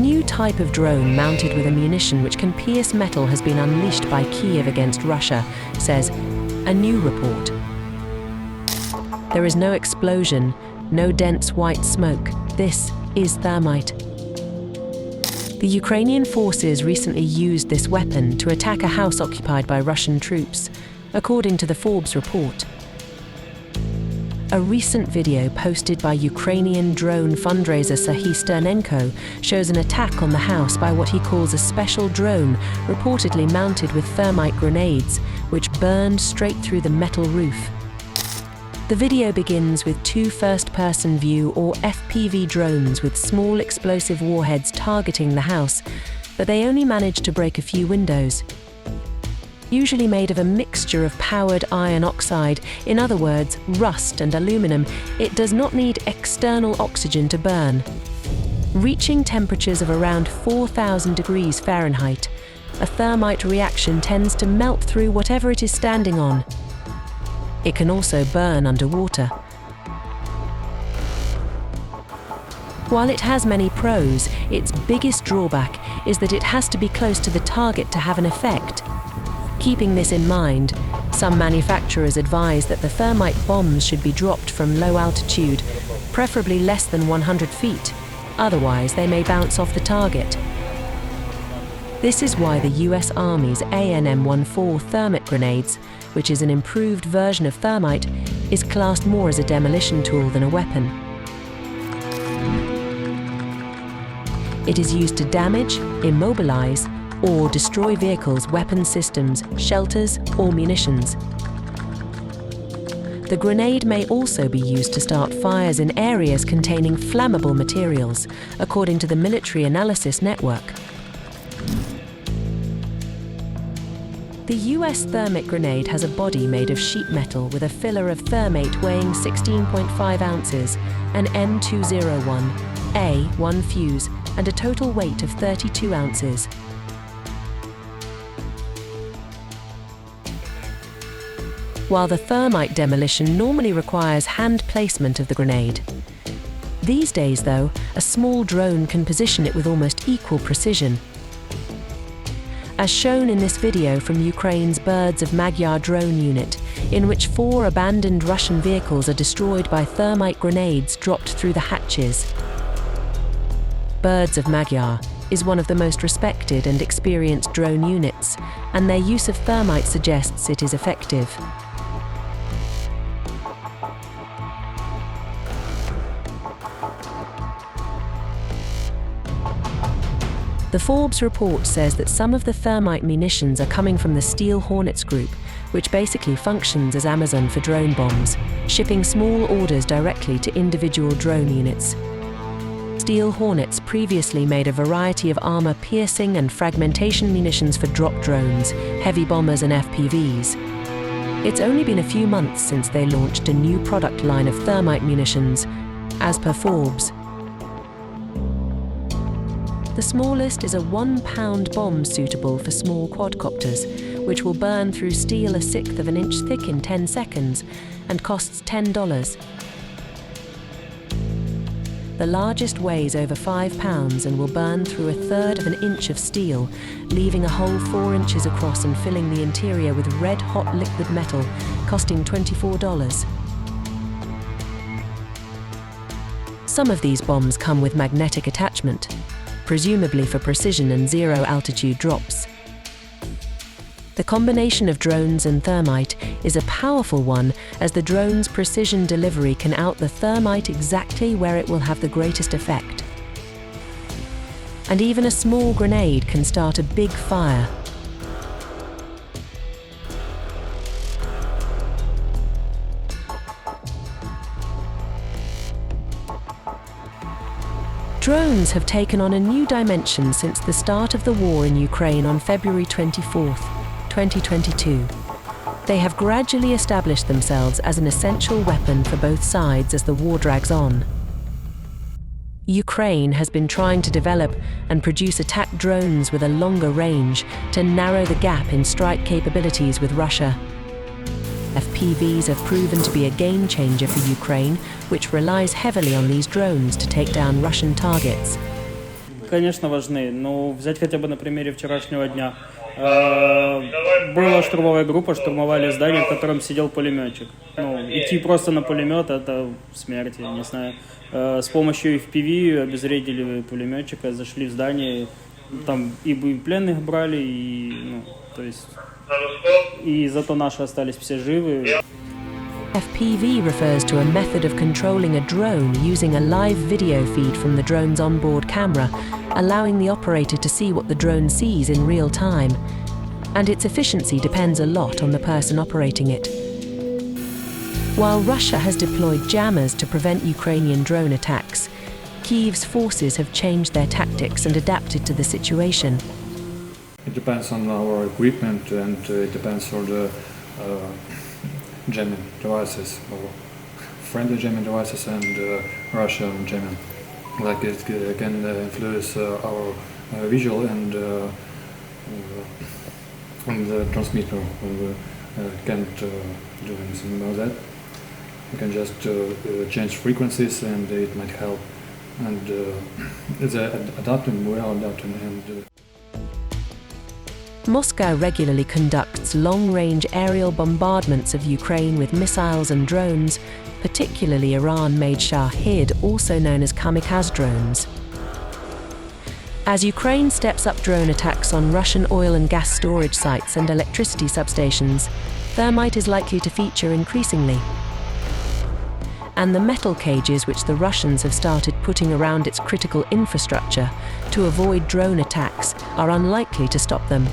new type of drone mounted with a munition which can pierce metal has been unleashed by Kyiv against Russia, says a new report. There is no explosion, no dense white smoke. This is thermite. The Ukrainian forces recently used this weapon to attack a house occupied by Russian troops, according to the Forbes report. A recent video posted by Ukrainian drone fundraiser Serhiy Sternenko shows an attack on the house by what he calls a special drone reportedly mounted with thermite grenades, which burned straight through the metal roof. The video begins with two first-person view or FPV drones with small explosive warheads targeting the house, but they only managed to break a few windows. Usually made of a mixture of powered iron oxide, in other words, rust and aluminum, it does not need external oxygen to burn. Reaching temperatures of around 4,000 degrees Fahrenheit, a thermite reaction tends to melt through whatever it is standing on. It can also burn underwater. While it has many pros, its biggest drawback is that it has to be close to the target to have an effect. Keeping this in mind, some manufacturers advise that the thermite bombs should be dropped from low altitude, preferably less than 100 feet, otherwise they may bounce off the target. This is why the US Army's AN/M14 thermite grenades, which is an improved version of thermite, is classed more as a demolition tool than a weapon. It is used to damage, immobilize, or destroy vehicles, weapon systems, shelters, or munitions. The grenade may also be used to start fires in areas containing flammable materials, according to the Military Analysis Network. The US thermite grenade has a body made of sheet metal with a filler of thermate weighing 16.5 ounces, an M201A1 fuse, and a total weight of 32 ounces. While the thermite demolition normally requires hand placement of the grenade. These days, though, a small drone can position it with almost equal precision. As shown in this video from Ukraine's Birds of Magyar drone unit, in which 4 abandoned Russian vehicles are destroyed by thermite grenades dropped through the hatches. Birds of Magyar is one of the most respected and experienced drone units, and their use of thermite suggests it is effective. The Forbes report says that some of the thermite munitions are coming from the Steel Hornets group, which basically functions as Amazon for drone bombs, shipping small orders directly to individual drone units. Steel Hornets previously made a variety of armor-piercing and fragmentation munitions for drop drones, heavy bombers and FPVs. It's only been a few months since they launched a new product line of thermite munitions, as per Forbes. The smallest is a 1-pound bomb suitable for small quadcopters, which will burn through steel 1/6 of an inch thick in 10 seconds and costs $10. The largest weighs over 5 pounds and will burn through 1/3 of an inch of steel, leaving a hole 4 inches across and filling the interior with red-hot liquid metal, costing $24. Some of these bombs come with magnetic attachment, presumably for precision and zero-altitude drops. The combination of drones and thermite is a powerful one, as the drone's precision delivery can out the thermite exactly where it will have the greatest effect. And even a small grenade can start a big fire. Drones have taken on a new dimension since the start of the war in Ukraine on February 24, 2022. They have gradually established themselves as an essential weapon for both sides as the war drags on. Ukraine has been trying to develop and produce attack drones with a longer range to narrow the gap in strike capabilities with Russia. FPVs have proven to be a game changer for Ukraine, which relies heavily on these drones to take down Russian targets. конечно, важны. Ну, взять хотя бы на примере вчерашнего дня. Была штурмовая группа, штурмовали здание, в котором сидел пулеметчик. Ну, идти просто на пулемет — это смерть, я не знаю. С помощью FPV обезвредили пулеметчика, зашли в здание, там и пленных брали, и, ну, то есть, и зато наши остались все живы. FPV refers to a method of controlling a drone using a live video feed from the drone's onboard camera, allowing the operator to see what the drone sees in real time. And its efficiency depends a lot on the person operating it. While Russia has deployed jammers to prevent Ukrainian drone attacks, Kyiv's forces have changed their tactics and adapted to the situation. It depends on our equipment, and it depends on the jamming devices, or friendly jamming devices and Russian jamming. Like it can influence our visual and on the transmitter. We can't do anything about that. We can just change frequencies, and it might help. And it's adapting, we are adapting. And Moscow regularly conducts long-range aerial bombardments of Ukraine with missiles and drones, particularly Iran-made Shahid, also known as kamikaze drones. As Ukraine steps up drone attacks on Russian oil and gas storage sites and electricity substations, thermite is likely to feature increasingly. And the metal cages which the Russians have started putting around its critical infrastructure to avoid drone attacks are unlikely to stop them.